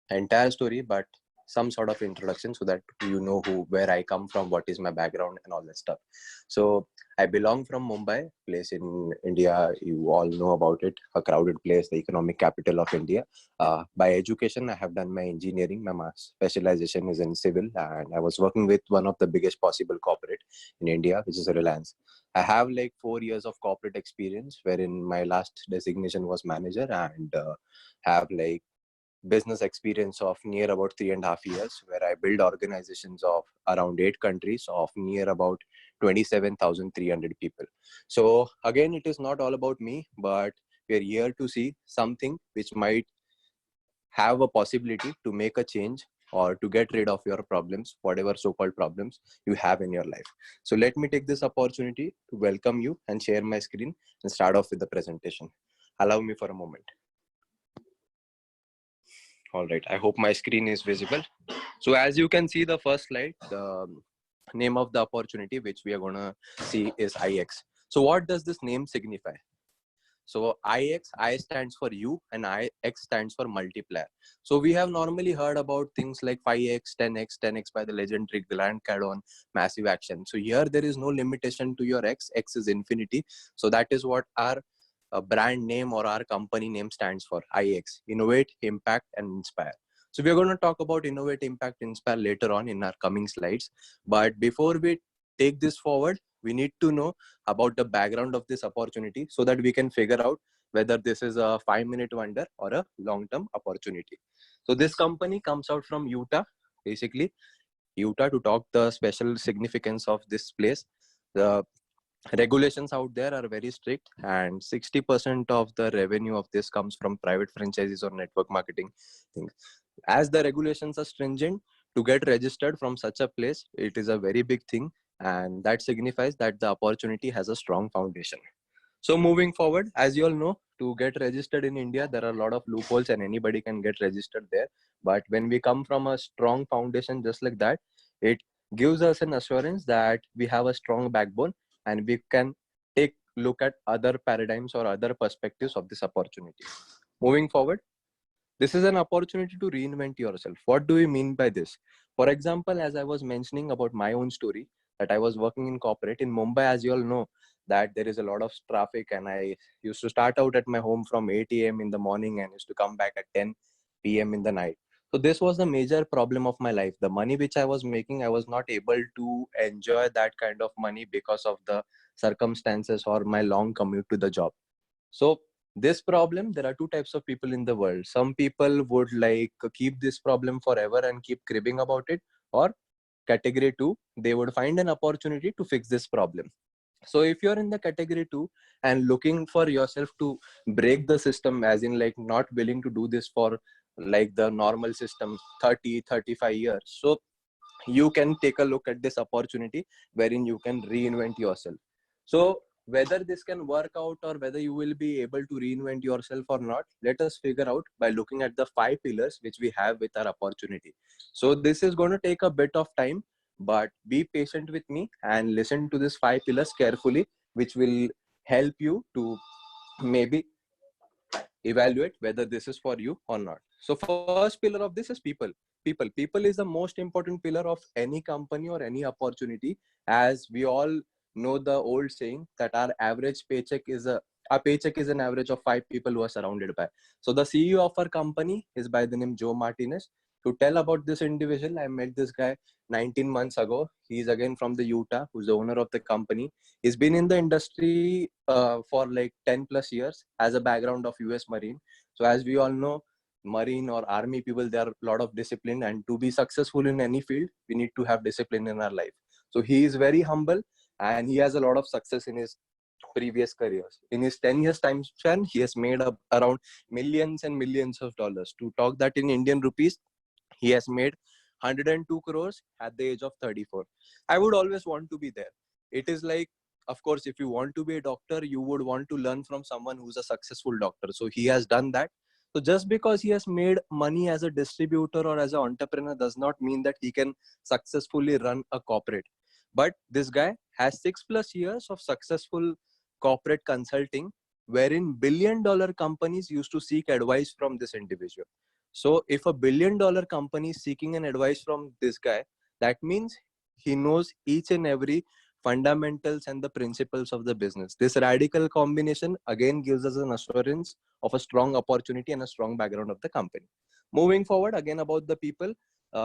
entire story, but some sort of introduction so that you know where I come from, what is my background, and all that stuff. So I belong from Mumbai, place in India. You all know about it, a crowded place, the economic capital of India. By education, I have done my engineering. My specialization is in civil, and I was working with one of the biggest possible corporate in India, which is Reliance. I have like 4 years of corporate experience, wherein my last designation was manager, and have like business experience of near about 3.5 years, where I build organizations of around 8 countries of near about 27,300 people. So again, it is not all about me, but we're here to see something which might have a possibility to make a change or to get rid of your problems, whatever so-called problems you have in your life. So let me take this opportunity to welcome you and share my screen and start off with the presentation. Allow me for a moment. All right, I hope my screen is visible. So as you can see, the first slide, the name of the opportunity which we are going to see is IX. So what does this name signify? So IX, I stands for you and IX stands for multiplier. So we have normally heard about things like 5x, 10x, 10x by the legendary Grant Cardone, massive action. So here there is no limitation to your X is infinity. So that is what our brand name or our company name stands for, IX, innovate, impact, and inspire. So we're going to talk about innovate, impact, inspire later on in our coming slides. But before we take this forward, we need to know about the background of this opportunity so that we can figure out whether this is a 5-minute wonder or a long-term opportunity. So this company comes out from Utah, basically Utah, to talk the special significance of this place. The regulations out there are very strict, and 60% of the revenue of this comes from private franchises or network marketing things. As the regulations are stringent, to get registered from such a place, it is a very big thing, and that signifies that the opportunity has a strong foundation. So moving forward, as you all know, to get registered in India, there are a lot of loopholes and anybody can get registered there. But when we come from a strong foundation just like that, it gives us an assurance that we have a strong backbone and we can take look at other paradigms or other perspectives of this opportunity. Moving forward, this is an opportunity to reinvent yourself. What do we mean by this? For example, as I was mentioning about my own story, that I was working in corporate in Mumbai, as you all know, that there is a lot of traffic, and I used to start out at my home from 8 a.m. in the morning and used to come back at 10 p.m. in the night. So this was the major problem of my life. The money which I was making, I was not able to enjoy that kind of money because of the circumstances or my long commute to the job. So this problem, there are two types of people in the world. Some people would like keep this problem forever and keep cribbing about it, or category 2, they would find an opportunity to fix this problem. So if you're in the category 2 and looking for yourself to break the system, as in like not willing to do this for like the normal system 30-35 years, so you can take a look at this opportunity wherein you can reinvent yourself. So whether this can work out or whether you will be able to reinvent yourself or not, let us figure out by looking at the 5 pillars which we have with our opportunity. So this is going to take a bit of time, but be patient with me and listen to these 5 pillars carefully, which will help you to maybe evaluate whether this is for you or not. So first pillar of this is people is the most important pillar of any company or any opportunity. As we all know the old saying that our paycheck is an average of 5 people who are surrounded by. So the CEO of our company is by the name Joe Martinez. To tell about this individual, I met this guy 19 months ago. He's again from the Utah, who's the owner of the company. He's been in the industry for like 10 plus years, has a background of US Marine. So as we all know, Marine or Army people, they are a lot of discipline, and to be successful in any field, we need to have discipline in our life. So he is very humble and he has a lot of success in his previous careers. In his 10 years time span, he has made up around millions and millions of dollars. To talk that in Indian rupees, he has made 102 crores at the age of 34. I would always want to be there. It is like, of course, if you want to be a doctor, you would want to learn from someone who's a successful doctor. So he has done that. So just because he has made money as a distributor or as an entrepreneur does not mean that he can successfully run a corporate. But this guy has 6+ years of successful corporate consulting, wherein $1 billion companies used to seek advice from this individual. So if a $1 billion company is seeking an advice from this guy, that means he knows each and every fundamentals and the principles of the business. This radical combination again gives us an assurance of a strong opportunity and a strong background of the company. Moving forward, again about the people,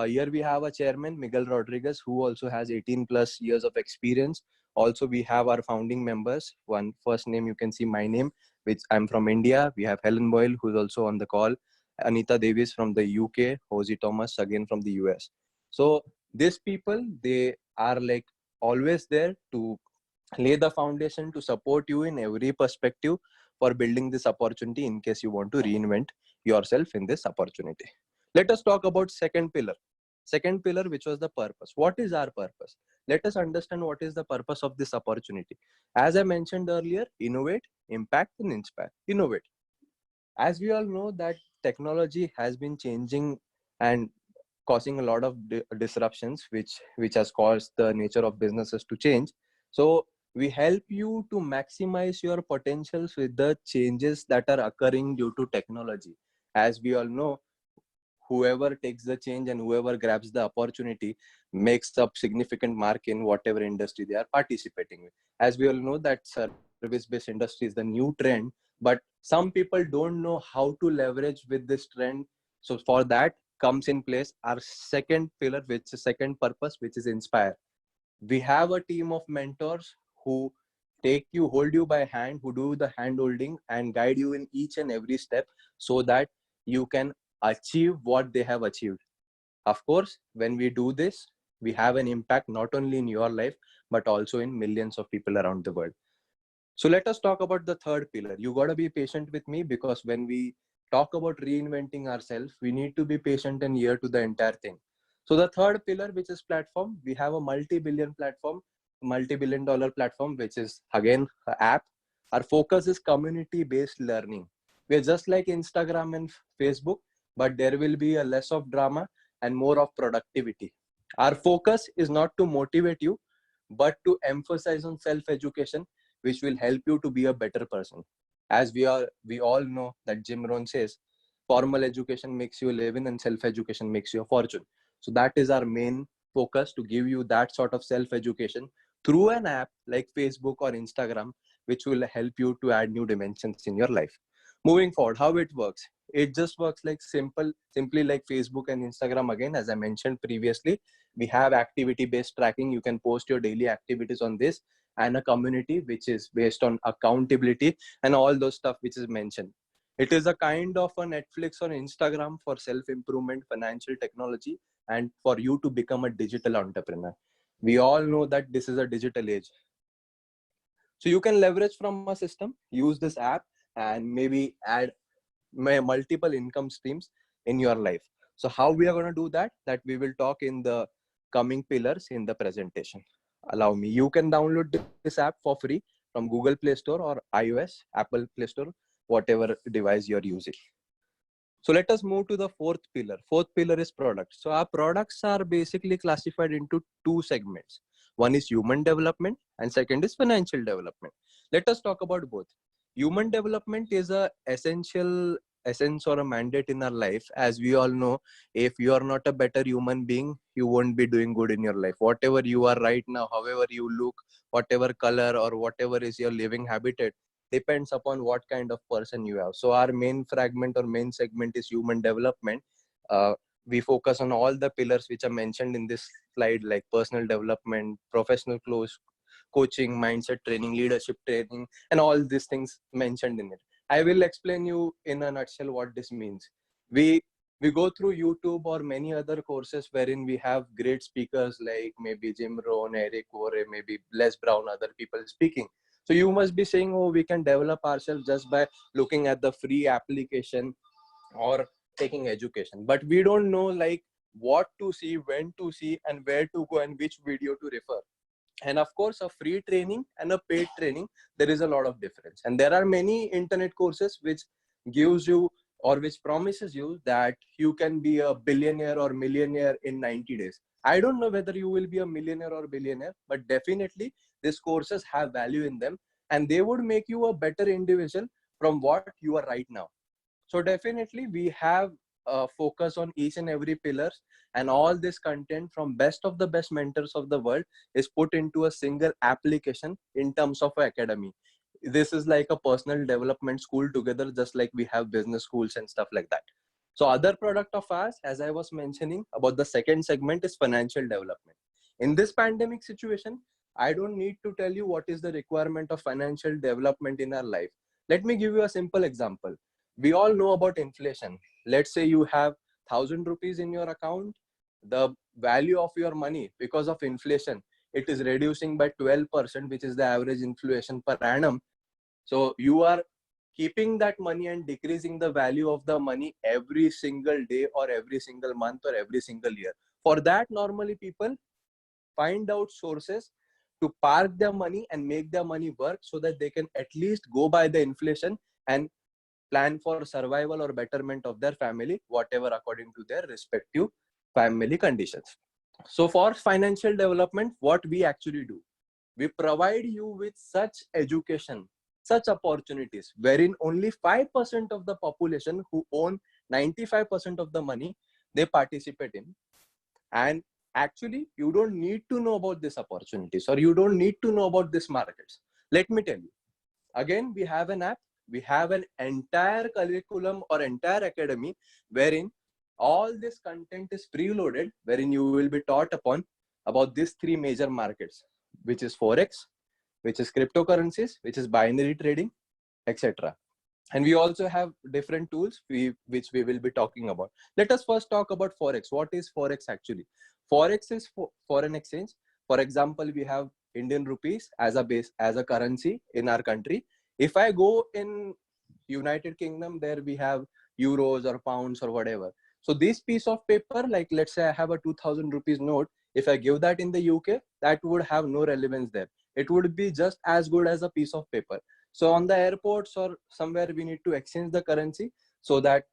here we have a chairman, Miguel Rodriguez, who also has 18 plus years of experience. Also, we have our founding members. One first name, you can see my name, which I'm from India. We have Helen Boyle, who's also on the call. Anita Davis from the UK, Josie Thomas again from the US. So these people, they are like always there to lay the foundation to support you in every perspective for building this opportunity in case you want to reinvent yourself in this opportunity. Let us talk about second pillar. Second pillar, which was the purpose. What is our purpose? Let us understand what is the purpose of this opportunity. As I mentioned earlier, innovate, impact, and inspire. Innovate. As we all know that technology has been changing and causing a lot of disruptions, which has caused the nature of businesses to change. So we help you to maximize your potentials with the changes that are occurring due to technology. As we all know, whoever takes the change and whoever grabs the opportunity makes up significant mark in whatever industry they are participating with. As we all know that service-based industry is the new trend, but some people don't know how to leverage with this trend. So for that comes in place our second pillar, which is second purpose, which is inspire. We have a team of mentors who hold you by hand, who do the hand holding and guide you in each and every step so that you can achieve what they have achieved. Of course, when we do this, we have an impact not only in your life, but also in millions of people around the world. So let us talk about the third pillar. You got to be patient with me because when we talk about reinventing ourselves, we need to be patient and hear to the entire thing. So the third pillar, which is platform, we have a multi-billion dollar platform, which is again an app. Our focus is community-based learning. We're just like Instagram and Facebook, but there will be a less of drama and more of productivity. Our focus is not to motivate you, but to emphasize on self-education, which will help you to be a better person. As we all know that Jim Rohn says, formal education makes you a living and self-education makes you a fortune. So that is our main focus, to give you that sort of self-education through an app like Facebook or Instagram, which will help you to add new dimensions in your life. Moving forward, how it works. It just works like simply like Facebook and Instagram. Again, as I mentioned previously, we have activity-based tracking. You can post your daily activities on this, and a community which is based on accountability and all those stuff which is mentioned. It is a kind of a Netflix or Instagram for self-improvement, financial technology, and for you to become a digital entrepreneur. We all know that this is a digital age. So you can leverage from a system, use this app, and maybe add multiple income streams in your life. So how we are going to do that we will talk in the coming pillars in the presentation. Allow me. You can download this app for free from Google Play Store or iOS, Apple Play Store, whatever device you're using. So let us move to the fourth pillar. Fourth pillar is products. So our products are basically classified into two segments. One is human development and second is financial development. Let us talk about both. Human development is a essential essence or a mandate in our life. As we all know, if you are not a better human being, you won't be doing good in your life. Whatever you are right now, however you look, whatever color or whatever is your living habitat, depends upon what kind of person you have. So our main fragment or main segment is human development. We focus on all the pillars which are mentioned in this slide, like personal development, professional coaching, mindset training, leadership training, and all these things mentioned in it. I will explain you in a nutshell what this means. We go through YouTube or many other courses wherein we have great speakers like maybe Jim Rohn, Eric Worre, maybe Les Brown, other people speaking. So you must be saying, oh, we can develop ourselves just by looking at the free application or taking education. But we don't know like what to see, when to see, and where to go and which video to refer. And of course, a free training and a paid training, there is a lot of difference. And there are many internet courses which gives you or which promises you that you can be a billionaire or millionaire in 90 days. I don't know whether you will be a millionaire or billionaire, but definitely these courses have value in them and they would make you a better individual from what you are right now. So definitely we have focus on each and every pillars, and all this content from best of the best mentors of the world is put into a single application in terms of academy. This is like a personal development school together, just like we have business schools and stuff like that. So other product of ours, as I was mentioning about the second segment, is financial development. In this pandemic situation, I don't need to tell you what is the requirement of financial development in our life. Let me give you a simple example. We all know about inflation. Let's say you have 1,000 rupees in your account. The value of your money, because of inflation, it is reducing by 12%, which is the average inflation per annum. So you are keeping that money and decreasing the value of the money every single day or every single month or every single year. For that, normally people find out sources to park their money and make their money work so that they can at least go by the inflation and plan for survival or betterment of their family, whatever according to their respective family conditions. So for financial development, what we actually do, we provide you with such education, such opportunities, wherein only 5% of the population who own 95% of the money, they participate in. And actually, you don't need to know about these opportunities, or you don't need to know about these markets. Let me tell you. Again, we have an app, we have an entire curriculum or entire academy wherein all this content is preloaded, wherein you will be taught upon about these three major markets, which is Forex, which is cryptocurrencies, which is binary trading, etc. And we also have different tools which we will be talking about. Let us first talk about Forex. What is Forex actually? Forex is foreign exchange. For example, we have Indian rupees as a base, as a currency in our country. If I go in United Kingdom, there we have euros or pounds or whatever. So this piece of paper, like let's say I have a 2,000 rupees note, if I give that in the UK, that would have no relevance there. It would be just as good as a piece of paper. So on the airports or somewhere, we need to exchange the currency so that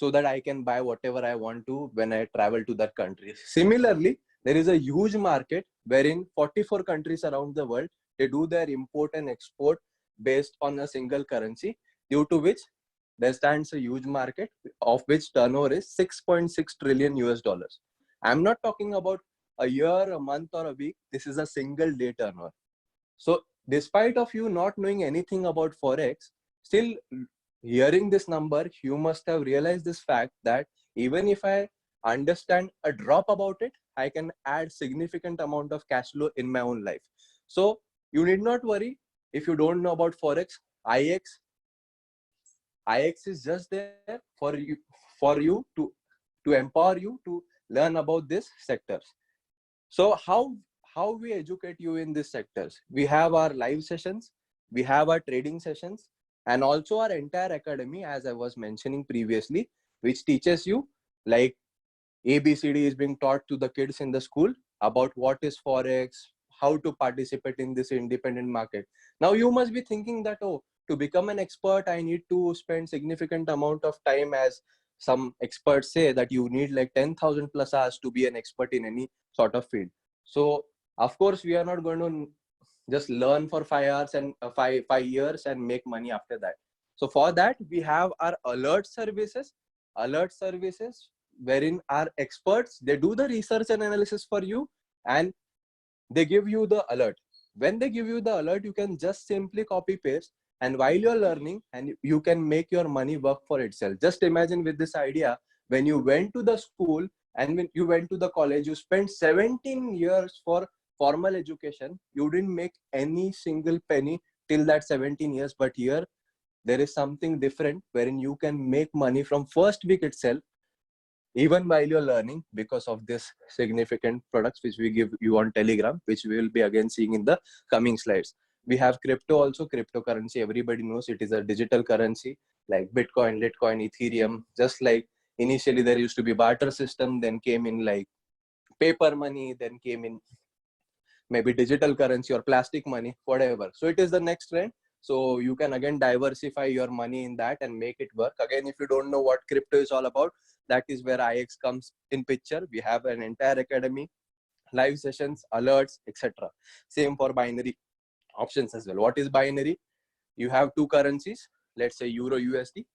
I can buy whatever I want to when I travel to that country. Similarly, there is a huge market wherein 44 countries around the world, they do their import and export based on a single currency, due to which there stands a huge market of which turnover is 6.6 trillion US dollars. I'm not talking about a year, a month, or a week. This is a single day turnover. So despite of you not knowing anything about Forex, still hearing this number, you must have realized this fact that even if I understand a drop about it, I can add significant amount of cash flow in my own life. So you need not worry if you don't know about Forex. IX is just there for you to empower you to learn about these sectors. So how we educate you in these sectors? We have our live sessions, we have our trading sessions, and also our entire academy, as I was mentioning previously, which teaches you like ABCD is being taught to the kids in the school about what is Forex, how to participate in this independent market. Now you must be thinking that, oh, to become an expert, I need to spend significant amount of time, as some experts say that you need like 10,000 plus hours to be an expert in any sort of field. So of course, we are not going to just learn for 5 hours and 5 years and make money after that. So for that, we have our alert services wherein our experts, they do the research and analysis for you, and they give you the alert. When they give you the alert, you can just simply copy paste, and while you're learning, and you can make your money work for itself. Just imagine with this idea, when you went to the school and when you went to the college, you spent 17 years for formal education. You didn't make any single penny till that 17 years. But here, there is something different wherein you can make money from first week itself, even while you're learning, because of this significant products which we give you on Telegram, which we will be again seeing in the coming slides. We have crypto also. Cryptocurrency, everybody knows it is a digital currency like Bitcoin, Litecoin, Ethereum. Just like initially there used to be barter system, then came in like paper money, then came in maybe digital currency or plastic money, whatever. So it is the next trend. So you can again diversify your money in that and make it work. Again, if you don't know what crypto is all about, that is where IX comes in picture. We have an entire academy, live sessions, alerts, etc. Same for binary options as well. What is binary? You have two currencies, let's say Euro USD.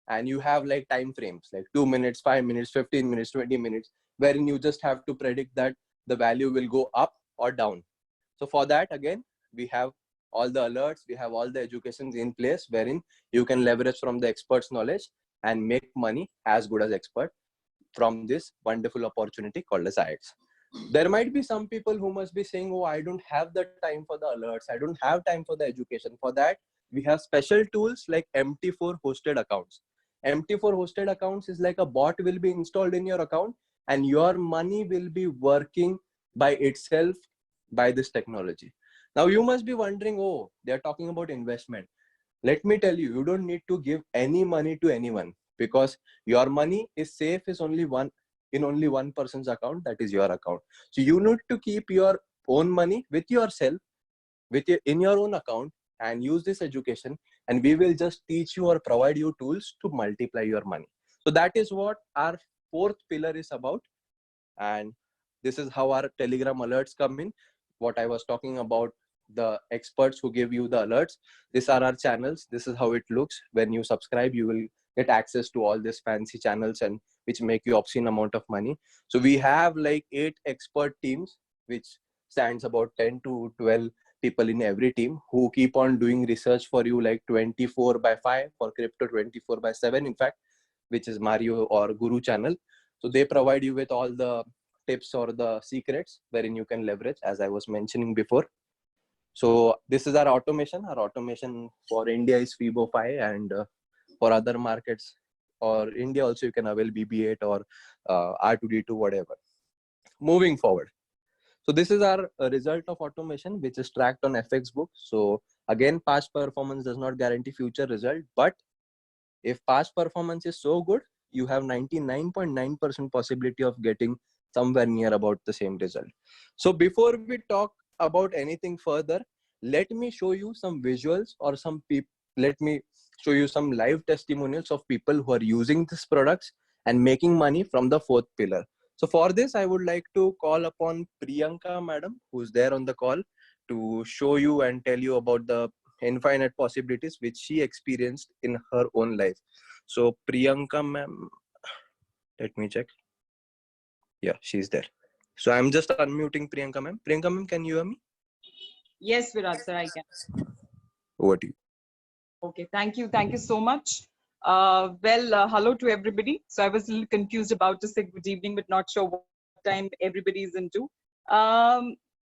and you have like time frames like 2 minutes, 5 minutes, 15 minutes, 20 minutes, wherein you just have to predict that the value will go up or down. So for that, again, we have all the alerts, we have all the educations in place wherein you can leverage from the expert's knowledge and make money as good as expert from this wonderful opportunity called as IX. There might be some people who must be saying, oh, I don't have the time for the alerts, I don't have time for the education. For that, we have special tools like MT4 hosted accounts. MT4 hosted accounts is like a bot will be installed in your account and your money will be working by itself by this technology. Now you must be wondering, oh, they're talking about investment. Let me tell you, you don't need to give any money to anyone, because your money is safe is only one in only one person's account, that is your account. So you need to keep your own money with yourself, in your own account, and use this education, and we will just teach you or provide you tools to multiply your money. So that is what our fourth pillar is about. And this is how our Telegram alerts come in. What I was talking about, the experts who give you the alerts, these are our channels. This is how it looks. When you subscribe, you will get access to all these fancy channels and which make you obscene amount of money. So we have like 8 expert teams, which stands about 10 to 12 people in every team, who keep on doing research for you like 24/5 for crypto, 24/7 in fact, which is Mario or Guru channel. So they provide you with all the tips or the secrets wherein you can leverage, as I was mentioning before. So this is our automation. Our automation for India is FIBO 5, and for other markets or India also you can avail BB8 or R2D2, whatever. Moving forward. So this is our result of automation, which is tracked on FX book. So again, past performance does not guarantee future result, but if past performance is so good, you have 99.9% possibility of getting somewhere near about the same result. So before we talk about anything further, let me show you some visuals or some people. Let me show you some live testimonials of people who are using these products and making money from the fourth pillar. So for this, I would like to call upon Priyanka madam, who's there on the call, to show you and tell you about the infinite possibilities which she experienced in her own life. So Priyanka ma'am, let me check. Yeah, she's there. So I'm just unmuting Priyanka ma'am. Priyanka ma'am, can you hear me? Yes, Virat sir, I can. Over to you. Okay, thank you. Thank you so much. Hello to everybody. So I was a little confused about to say good evening, but not sure what time everybody is into.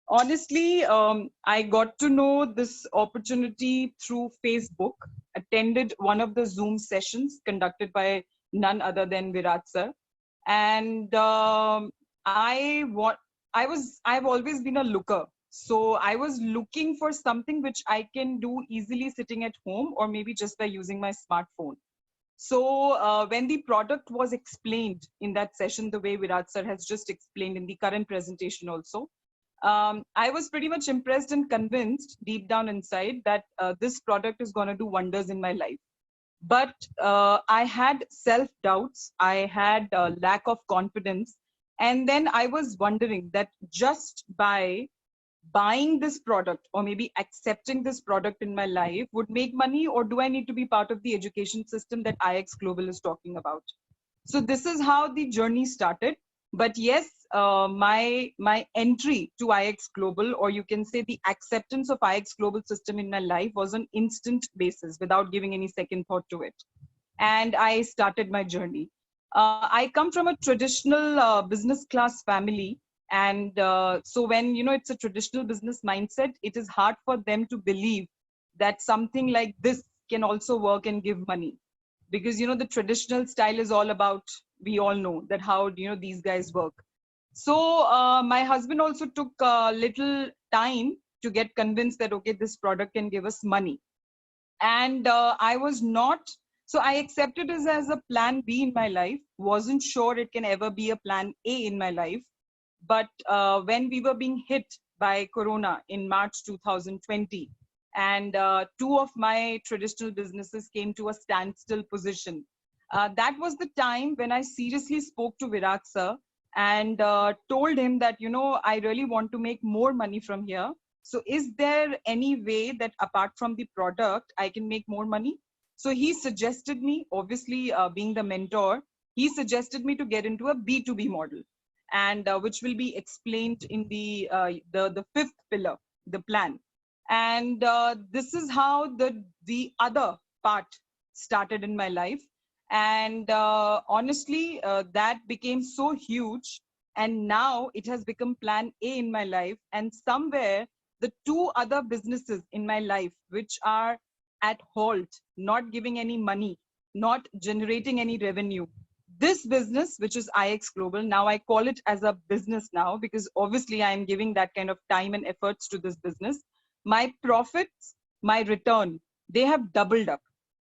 Honestly, I got to know this opportunity through Facebook, attended one of the Zoom sessions conducted by none other than Virat sir. And I've always been a looker. So I was looking for something which I can do easily sitting at home or maybe just by using my smartphone. So when the product was explained in that session, the way Virat sir has just explained in the current presentation also, I was pretty much impressed and convinced deep down inside that this product is going to do wonders in my life. But I had self-doubts, I had a lack of confidence. And then I was wondering that just by buying this product or maybe accepting this product in my life would make money, or do I need to be part of the education system that Ixglobal is talking about? So this is how the journey started. But yes, my entry to Ixglobal, or you can say the acceptance of Ixglobal system in my life, was on instant basis without giving any second thought to it. And I started my journey. I come from a traditional business class family. And so when, it's a traditional business mindset, it is hard for them to believe that something like this can also work and give money. Because, the traditional style is all about, we all know that how, these guys work. So my husband also took a little time to get convinced that, okay, this product can give us money. And I was not, so I accepted it as a plan B in my life. Wasn't sure it can ever be a plan A in my life. But when we were being hit by Corona in March 2020, and two of my traditional businesses came to a standstill position, that was the time when I seriously spoke to Virat sir and told him that, I really want to make more money from here. So is there any way that apart from the product, I can make more money? So he suggested me, obviously being the mentor, he suggested me to get into a B2B model, and which will be explained in the fifth pillar, the plan. And this is how the other part started in my life. And honestly, that became so huge, and now it has become plan A in my life. And somewhere the two other businesses in my life which are at halt, not giving any money, not generating any revenue, this business, which is Ixglobal, now I call it as a business now, because obviously I am giving that kind of time and efforts to this business. My profits, my return, they have doubled up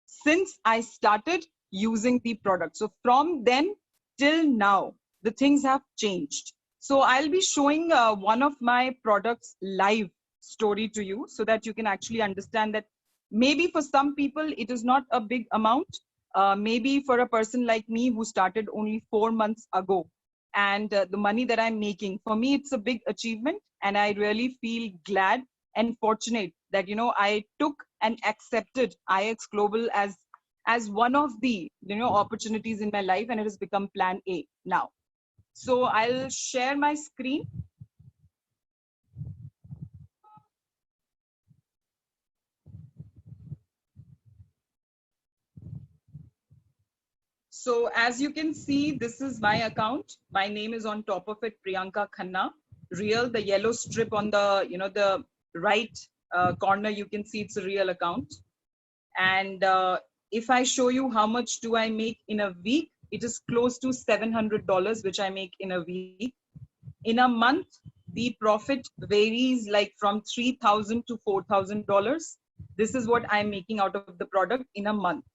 since I started using the product. So from then till now, the things have changed. So I'll be showing one of my products live story to you, so that you can actually understand that maybe for some people it is not a big amount. Maybe for a person like me who started only 4 months ago, and the money that I'm making, for me it's a big achievement, and I really feel glad and fortunate that, you know, I took and accepted Ixglobal as one of the, you know, opportunities in my life, and it has become plan A now. So I'll share my screen. So as you can see, this is my account. My name is on top of it, Priyanka Khanna. Real, the yellow strip on the, you know, the right corner, you can see it's a real account. And if I show you how much do I make in a week, it is close to $700, which I make in a week. In a month, the profit varies like from $3,000 to $4,000. This is what I'm making out of the product in a month.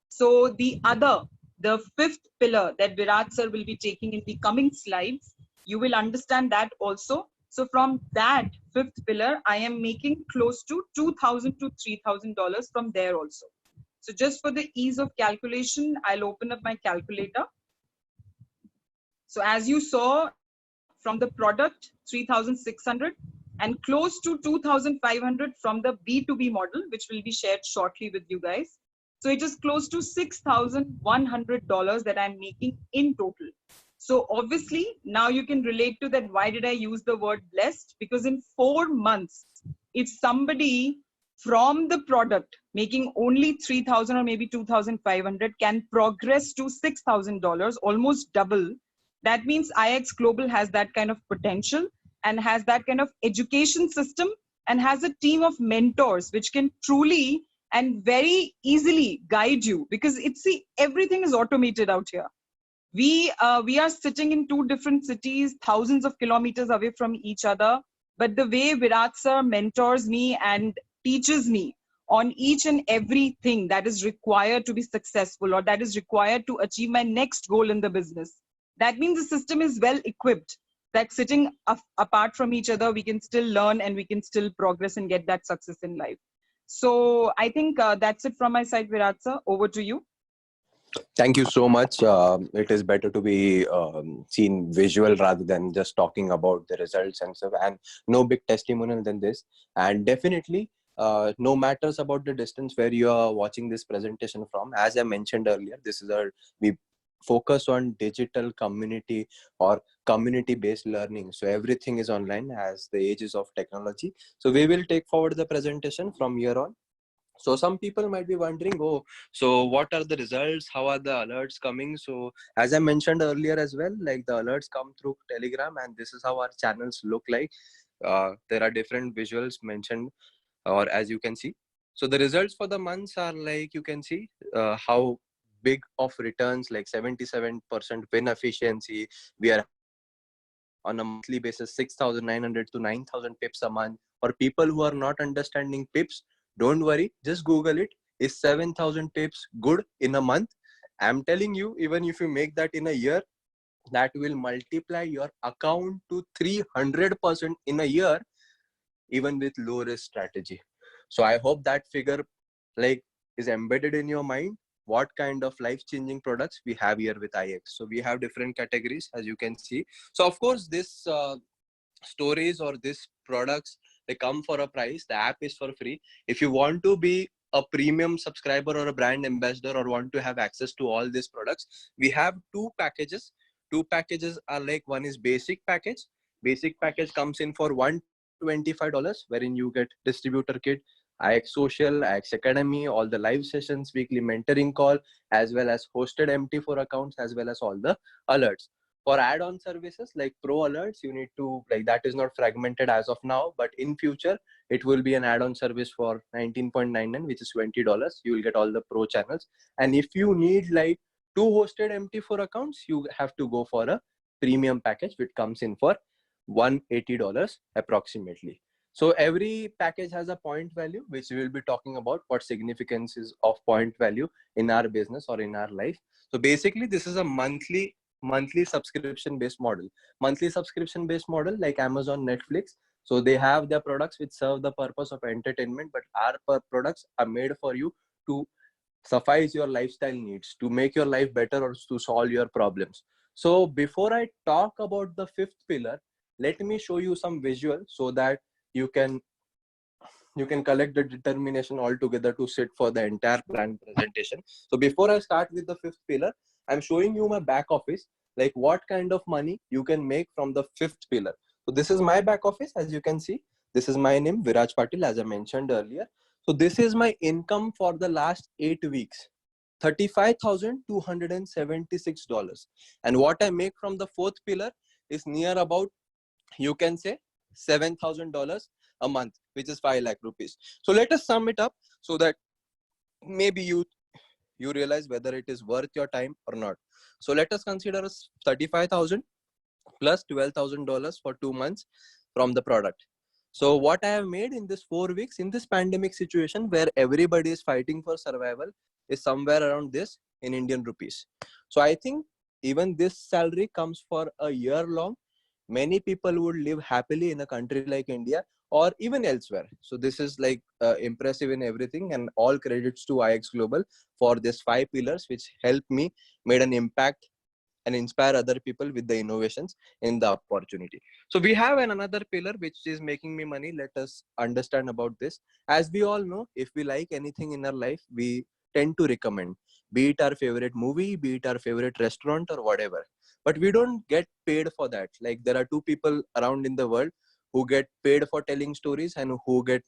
So the fifth pillar that Virat sir will be taking in the coming slides, you will understand that also. So from that fifth pillar, I am making close to $2,000 to $3,000 from there also. So just for the ease of calculation, I'll open up my calculator. So as you saw from the product, 3,600 and close to 2,500 from the B2B model, which will be shared shortly with you guys. So it is close to $6,100 that I'm making in total. So obviously now you can relate to that. Why did I use the word blessed? Because in 4 months, if somebody from the product making only 3,000 or maybe 2,500 can progress to $6,000, almost double, that means Ixglobal has that kind of potential and has that kind of education system and has a team of mentors which can truly and very easily guide you, because it's, see, everything is automated out here. We are sitting in two different cities, thousands of kilometers away from each other. But the way Virat sir mentors me and teaches me on each and everything that is required to be successful, or that is required to achieve my next goal in the business, that means the system is well equipped, that sitting apart from each other, we can still learn and we can still progress and get that success in life. So I think that's it from my side, Virat sir. Over to you. Thank you so much. It is better to be seen visual rather than just talking about the results and stuff. And no big testimonial than this. And definitely, no matters about the distance where you are watching this presentation from. As I mentioned earlier, this is we focus on digital community or community-based learning. So everything is online as the ages of technology. So we will take forward the presentation from here on. So some people might be wondering, oh, so what are the results? How are the alerts coming? So as I mentioned earlier as well, like the alerts come through Telegram, and this is how our channels look like. There are different visuals mentioned, or as you can see. So the results for the months are like, you can see how big of returns, like 77% win efficiency. We are on a monthly basis 6,900 to 9,000 pips a month. For people who are not understanding pips, don't worry, just Google it. Is 7,000 pips good in a month? I'm telling you, even if you make that in a year, that will multiply your account to 300% in a year, even with low risk strategy. So I hope that figure like is embedded in your mind. What kind of life-changing products we have here with IX? So we have different categories, as you can see. So of course, this stories or this products, they come for a price. The app is for free. If you want to be a premium subscriber or a brand ambassador or want to have access to all these products, we have two packages. Two packages are like, one is basic package. Basic package comes in for $125, wherein you get distributor kit, IX Social, IX Academy, all the live sessions, weekly mentoring call, as well as hosted MT4 accounts, as well as all the alerts. For add-on services like pro alerts, you need to, like, that is not fragmented as of now, but in future it will be an add-on service for 19.99, which is $20. You will get all the pro channels. And if you need like two hosted MT4 accounts, you have to go for a premium package, which comes in for $180 approximately. So every package has a point value, which we will be talking about what significance is of point value in our business or in our life. So basically, this is a monthly subscription based model. Monthly subscription based model like Amazon, Netflix. So they have their products which serve the purpose of entertainment, but our products are made for you to suffice your lifestyle needs, to make your life better or to solve your problems. So before I talk about the fifth pillar, let me show you some visual so that you can collect the determination altogether to sit for the entire plan presentation. So before I start with the fifth pillar, I'm showing you my back office, like what kind of money you can make from the fifth pillar. So this is my back office. As you can see, this is my name, Viraj Patil, as I mentioned earlier. So this is my income for the last 8 weeks, $35,276. And what I make from the fourth pillar is near about, you can say, $7,000 a month, which is 5 lakh rupees. So let us sum it up so that maybe you realize whether it is worth your time or not. So let us consider 35,000 plus $12,000 for 2 months from the product. So what I have made in this 4 weeks in this pandemic situation where everybody is fighting for survival is somewhere around this in Indian rupees. So I think even this salary comes for a year long. Many people would live happily in a country like India or even elsewhere. So this is like impressive in everything, and all credits to Ixglobal for this 5 pillars which helped me made an impact and inspire other people with the innovations in the opportunity. So we have another pillar which is making me money. Let us understand about this. As we all know, if we like anything in our life, we tend to recommend, be it our favorite movie, be it our favorite restaurant or whatever. But we don't get paid for that. Like there are two people around in the world who get paid for telling stories and who get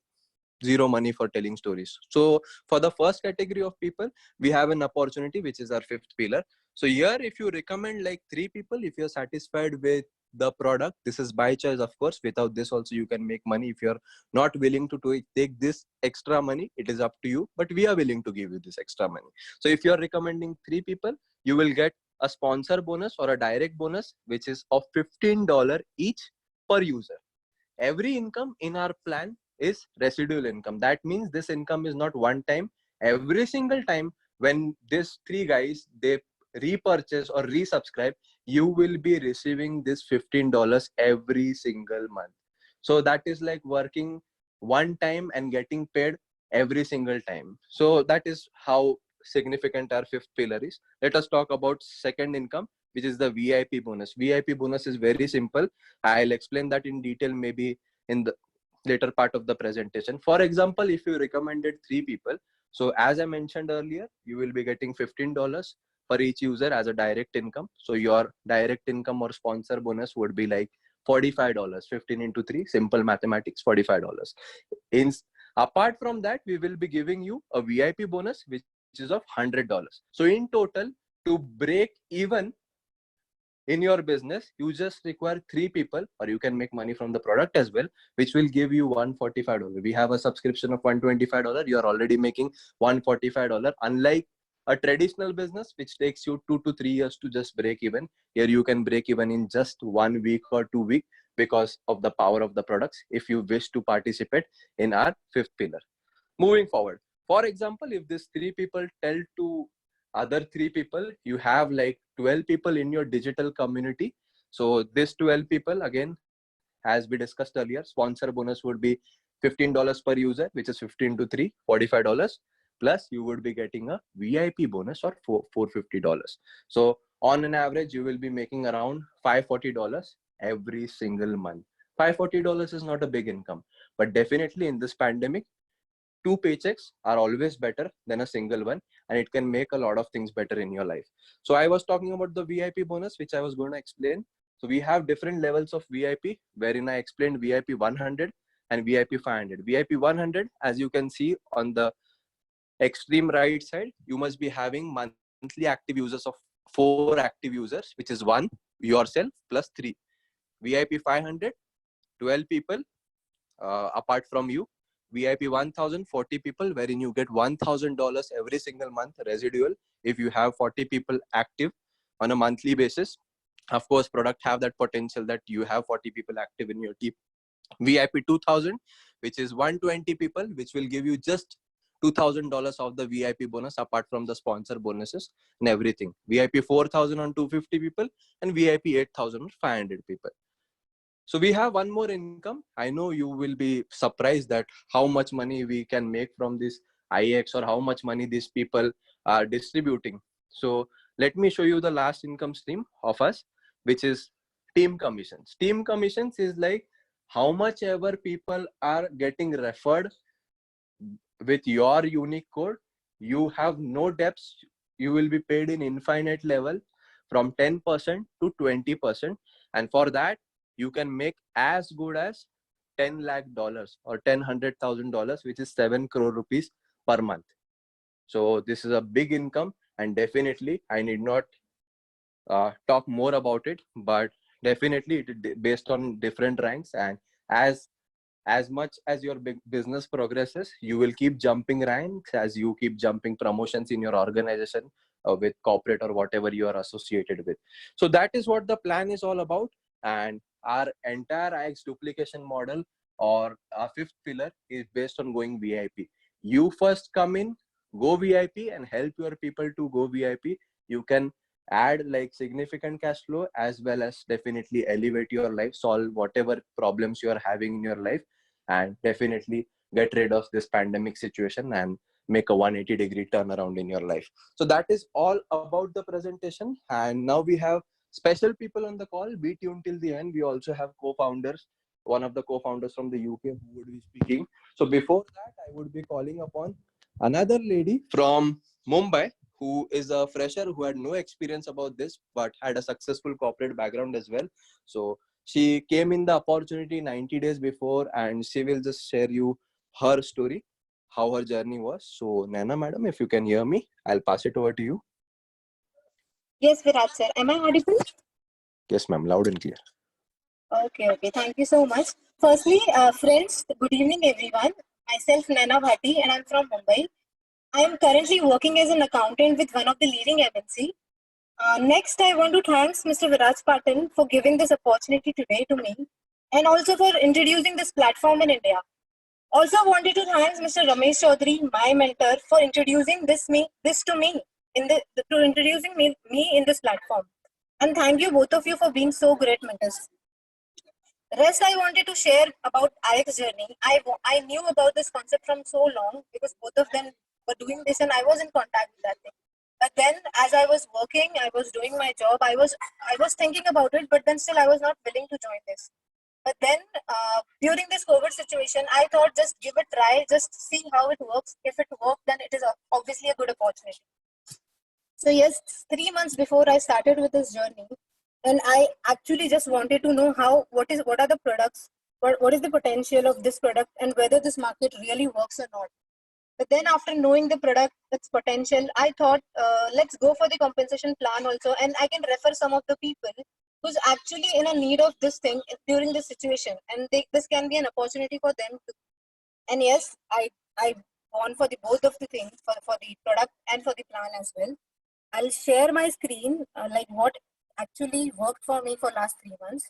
zero money for telling stories. So for the first category of people, we have an opportunity, which is our fifth pillar. So here, if you recommend like 3 people, if you're satisfied with the product, this is by choice, of course. Without this also, you can make money. If you're not willing to take this extra money, it is up to you. But we are willing to give you this extra money. So if you're recommending 3 people, you will get a sponsor bonus or a direct bonus, which is of $15 each per user. Every income in our plan is residual income. That means this income is not one time. Every single time when these 3 guys, they repurchase or resubscribe, you will be receiving this $15 every single month. So that is like working one time and getting paid every single time. So that is how significant our fifth pillar is. Let us talk about second income, which is the VIP bonus. VIP bonus is very simple. I'll explain that in detail maybe in the later part of the presentation. For example, if you recommended 3 people, so as I mentioned earlier, you will be getting $15 for each user as a direct income. So your direct income or sponsor bonus would be like $45. 15 into 3, simple mathematics, $45. In apart from that, we will be giving you a VIP bonus, which is of $100. So in total, to break even in your business, you just require 3 people, or you can make money from the product as well, which will give you $145. We have a subscription of $125. You are already making $145. Unlike a traditional business, which takes you 2 to 3 years to just break even, here you can break even in just 1 week or 2 weeks because of the power of the products, if you wish to participate in our fifth pillar. Moving forward, for example, if these 3 people tell to other 3 people, you have like 12 people in your digital community. So this 12 people, again, as we discussed earlier, sponsor bonus would be $15 per user, which is 15 to 3, $45. Plus you would be getting a VIP bonus or $450. So on an average, you will be making around $540 every single month. $540 is not a big income, but definitely in this pandemic, two paychecks are always better than a single one, and it can make a lot of things better in your life. So I was talking about the VIP bonus, which I was going to explain. So we have different levels of VIP, wherein I explained VIP 100 and VIP 500. VIP 100, as you can see on the extreme right side, you must be having monthly active users of 4 active users, which is 1 yourself plus 3. VIP 500, 12 people apart from you. VIP 1000, 40 people, wherein you get $1,000 every single month residual if you have 40 people active on a monthly basis. Of course, product have that potential that you have 40 people active in your team. VIP 2000, which is 120 people, which will give you just $2,000 of the VIP bonus apart from the sponsor bonuses and everything. VIP 4,000 on 250 people and VIP 8,000 on 500 people. So we have one more income. I know you will be surprised that how much money we can make from this IX, or how much money these people are distributing. So let me show you the last income stream of us, which is team commissions. Team commissions is like how much ever people are getting referred with your unique code. You have no debts. You will be paid in infinite level from 10% to 20%. And for that, you can make as good as $10 lakh or $100,000, which is 7 crore rupees per month. So this is a big income, and definitely I need not talk more about it, but definitely it is based on different ranks. And as much as your big business progresses, you will keep jumping ranks as you keep jumping promotions in your organization with corporate or whatever you are associated with. So that is what the plan is all about. And our entire IX duplication model, or our fifth pillar, is based on going VIP. You first come in, go VIP, and help your people to go VIP. You can add like significant cash flow, as well as definitely elevate your life, solve whatever problems you are having in your life, and definitely get rid of this pandemic situation and make a 180-degree turnaround in your life. So that is all about the presentation. And now we have special people on the call. Be tuned till the end. We also have co-founders, one of the co-founders from the UK who would be speaking. So before that, I would be calling upon another lady from Mumbai, who is a fresher who had no experience about this, but had a successful corporate background as well. So she came in the opportunity 90 days before, and she will just share you her story, how her journey was. So Naina madam, if you can hear me, I'll pass it over to you. Yes, Virat sir. Am I audible? Yes, ma'am, loud and clear. Okay. Thank you so much. Firstly, friends, good evening, everyone. Myself, Naina Bhati, and I'm from Mumbai. I am currently working as an accountant with one of the leading MNC. Next, I want to thank Mr. Viraj Patil for giving this opportunity today to me, and also for introducing this platform in India. Also, wanted to thank Mr. Ramesh Chaudhary, my mentor, for introducing this to me in this platform. And thank you both of you for being so great mentors. Rest I wanted to share about IX journey. I knew about this concept from so long because both of them were doing this and I was in contact with that thing. But then as I was working, I was doing my job, I was thinking about it, but then still I was not willing to join this. But then during this COVID situation, I thought just give it a try, just see how it works. If it works, then it is obviously a good opportunity. So yes, 3 months before I started with this journey, and I actually just wanted to know what are the products, what is the potential of this product, and whether this market really works or not. But then after knowing the product, its potential, I thought let's go for the compensation plan also, and I can refer some of the people who's actually in a need of this thing during this situation, and this can be an opportunity for them to. And yes, I gone for the both of the things, for the product and for the plan as well. I'll share my screen, like what actually worked for me for last 3 months.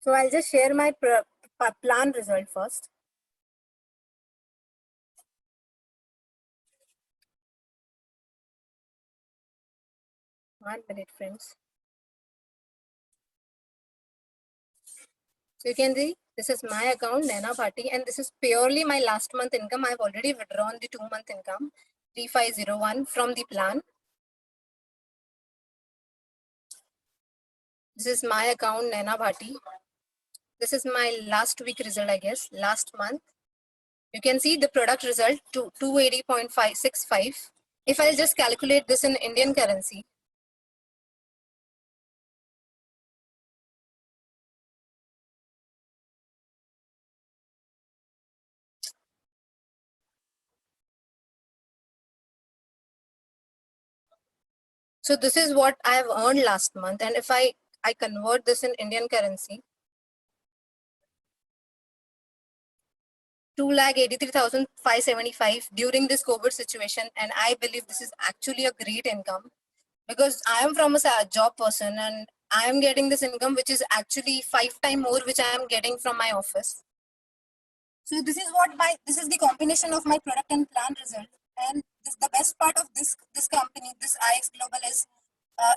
So I'll just share my plan result first. One minute, friends. So you can see, this is my account, Naina Bhati, and this is purely my last month income. I've already withdrawn the 2-month income, 3501 from the plan. This is my account, Naina Bhati. This is my last week result, I guess, last month. You can see the product result to 280.565. If I'll just calculate this in Indian currency, so this is what I have earned last month. And if I convert this in Indian currency, 2,83,575 during this COVID situation. And I believe this is actually a great income because I am from a job person and I am getting this income, which is actually 5 times more, which I am getting from my office. So this is this is the combination of my product and plan result. And the best part of this company, this Ixglobal is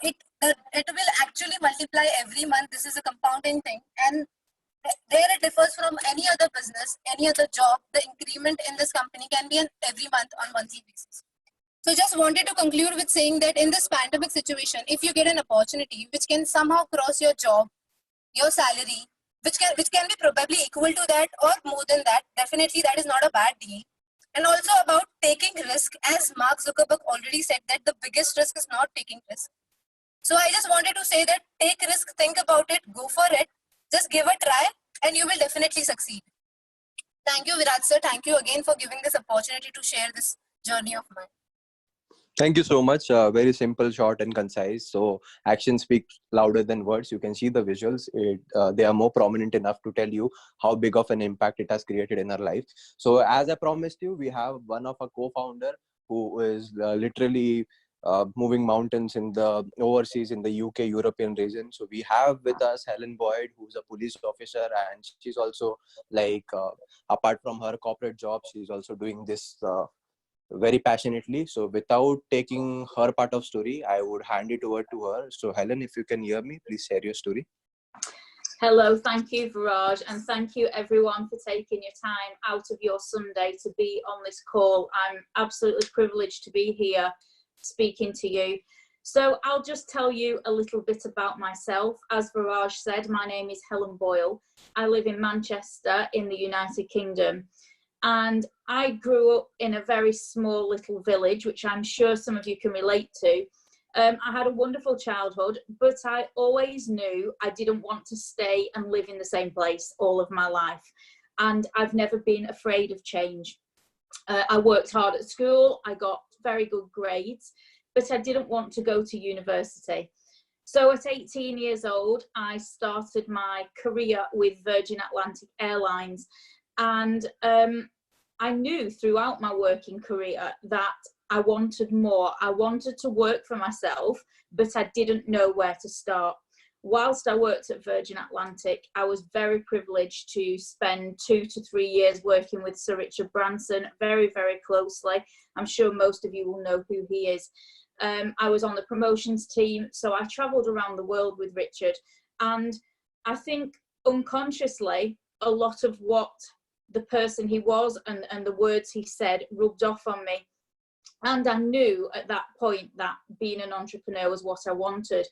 it will actually multiply every month. This is a compounding thing. And there it differs from any other business, any other job. The increment in this company can be every month on monthly basis. So just wanted to conclude with saying that in this pandemic situation, if you get an opportunity which can somehow cross your job, your salary, which can be probably equal to that or more than that, definitely that is not a bad deal. And also about taking risk, as Mark Zuckerberg already said that the biggest risk is not taking risk. So I just wanted to say that take risk, think about it, go for it, just give a try and you will definitely succeed. Thank you, Virat sir. Thank you again for giving this opportunity to share this journey of mine. Thank you so much. Very simple, short, and concise. So action speaks louder than words. You can see the visuals. They are more prominent enough to tell you how big of an impact it has created in our life. So as I promised you, we have one of our co-founder who is literally moving mountains in the overseas in the UK, European region. So we have with us Helen Boyd, who's a police officer, and she's also like, apart from her corporate job, she's also doing this very passionately. So without taking her part of story, I would hand it over to her. So Helen, if you can hear me, please share your story. Hello, thank you, Viraj, and thank you everyone for taking your time out of your Sunday to be on this call. I'm absolutely privileged to be here speaking to you. So I'll just tell you a little bit about myself. As Viraj said, my name is Helen Boyle. I live in Manchester in the United Kingdom. And I grew up in a very small little village, which I'm sure some of you can relate to. I had a wonderful childhood, but I always knew I didn't want to stay and live in the same place all of my life. And I've never been afraid of change. I worked hard at school, I got very good grades, but I didn't want to go to university. So at 18 years old, I started my career with Virgin Atlantic Airlines. And I knew throughout my working career that I wanted more. I wanted to work for myself, but I didn't know where to start. Whilst I worked at Virgin Atlantic, I was very privileged to spend 2 to 3 years working with Sir Richard Branson very, very closely. I'm sure most of you will know who he is. I was on the promotions team, so I travelled around the world with Richard. And I think unconsciously, a lot of what the person he was and the words he said rubbed off on me. And I knew at that point that being an entrepreneur was what I wanted.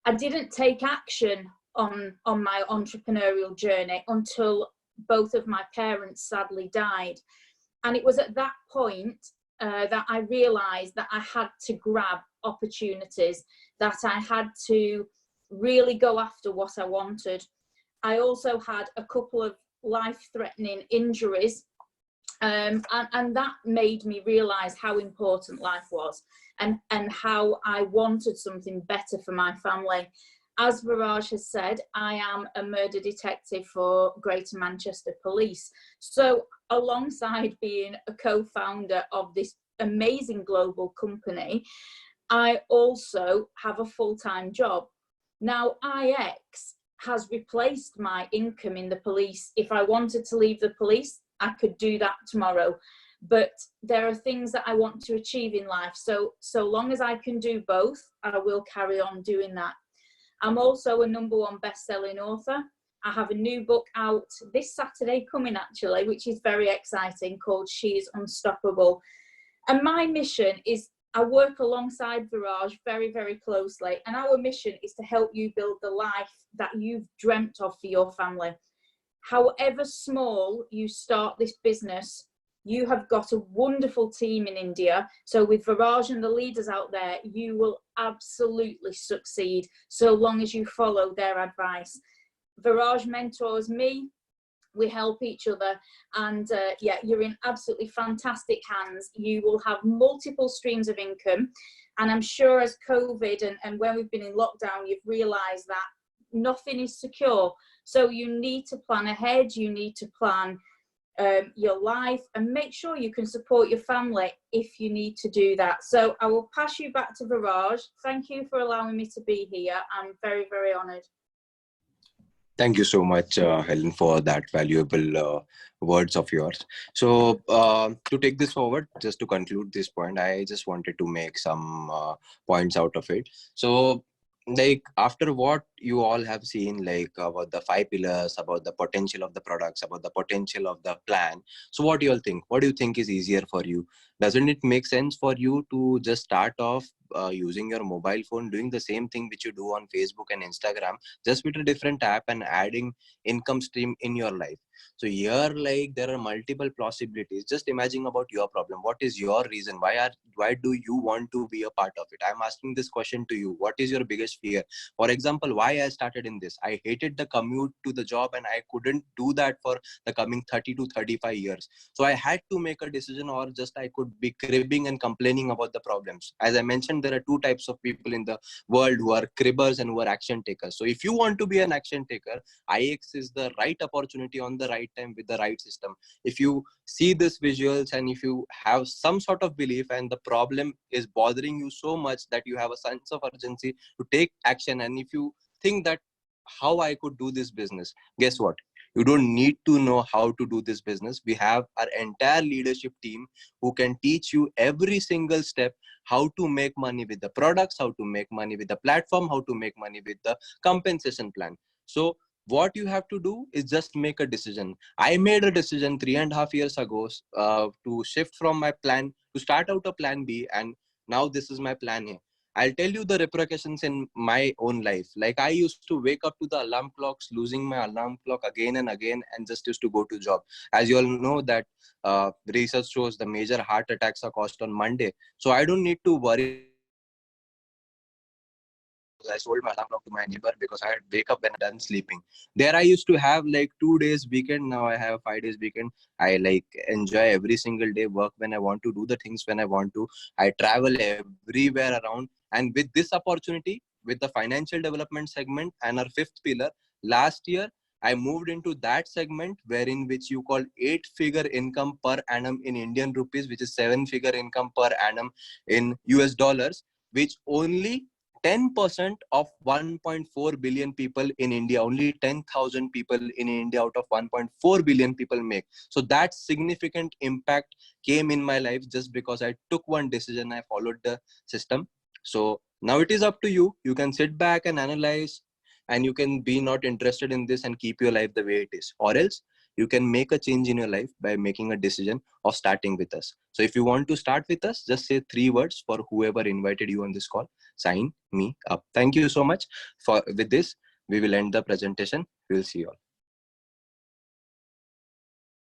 I didn't take action on my entrepreneurial journey until both of my parents sadly died. And it was at that point that I realized that I had to grab opportunities, that I had to really go after what I wanted. I also had a couple of life-threatening injuries, and that made me realize how important life was and how I wanted something better for my family. As Viraj has said, I am a murder detective for Greater Manchester Police. So alongside being a co-founder of this amazing global company, I also have a full-time job. Now, IX has replaced my income in the police. If I wanted to leave the police, I could do that tomorrow. But there are things that I want to achieve in life. So long as I can do both, I will carry on doing that. I'm also a #1 best-selling author. I have a new book out this Saturday coming actually, which is very exciting, called She is Unstoppable. And my mission is I work alongside Viraj very, very closely, and our mission is to help you build the life that you've dreamt of for your family. However small you start this business, you have got a wonderful team in India. So with Viraj and the leaders out there, you will absolutely succeed so long as you follow their advice. Viraj mentors me. We help each other, and yeah, you're in absolutely fantastic hands. You will have multiple streams of income, and I'm sure as COVID and when we've been in lockdown, you've realized that nothing is secure. So you need to plan ahead, you need to plan your life, and make sure you can support your family if you need to do that. So I will pass you back to Viraj. Thank you for allowing me to be here. I'm very, very honored. Thank you so much, Helen, for that valuable words of yours. So to take this forward, just to conclude this point, I just wanted to make some points out of it. So like after what you all have seen, like about the 5 pillars, about the potential of the products, about the potential of the plan. So what do you all think? What do you think is easier for you? Doesn't it make sense for you to just start off using your mobile phone, doing the same thing which you do on Facebook and Instagram, just with a different app and adding income stream in your life? So here, like, there are multiple possibilities. Just imagine about your problem. What is your reason? Why do you want to be a part of it? I'm asking this question to you. What is your biggest fear? For example, why I started in this? I hated the commute to the job and I couldn't do that for the coming 30 to 35 years. So I had to make a decision, or just I could be cribbing and complaining about the problems. As I mentioned, there are 2 types of people in the world, who are cribbers and who are action takers. So if you want to be an action taker, IX is the right opportunity on the right time with the right system. If you see this visuals and if you have some sort of belief and the problem is bothering you so much that you have a sense of urgency to take action, and if you think that how I could do this business, guess what? You don't need to know how to do this business. We have our entire leadership team who can teach you every single step, how to make money with the products, how to make money with the platform, how to make money with the compensation plan. So what you have to do is just make a decision. I made a decision 3.5 years ago to shift from my plan to start out a plan B, and now this is my plan A. I'll tell you the repercussions in my own life. Like, I used to wake up to the alarm clocks, losing my alarm clock again and again, and just used to go to job. As you all know that research shows the major heart attacks are caused on Monday. So I don't need to worry. I sold my alarm clock to my neighbor because I had wake up when I'm done sleeping. There I used to have like 2 days weekend. Now I have 5 days weekend. I like enjoy every single day, work when I want to, do the things when I want to. I travel everywhere around. And with this opportunity, with the financial development segment and our 5th pillar, last year, I moved into that segment wherein which you call 8-figure income per annum in Indian rupees, which is 7-figure income per annum in US dollars, which only 10% of 1.4 billion people in India, only 10,000 people in India out of 1.4 billion people make. So that significant impact came in my life just because I took one decision, I followed the system. So now it is up to you. You can sit back and analyze, and you can be not interested in this and keep your life the way it is. Or else you can make a change in your life by making a decision of starting with us. So if you want to start with us, just say 3 words for whoever invited you on this call. Sign me up. Thank you so much. With this, we will end the presentation. We will see you all.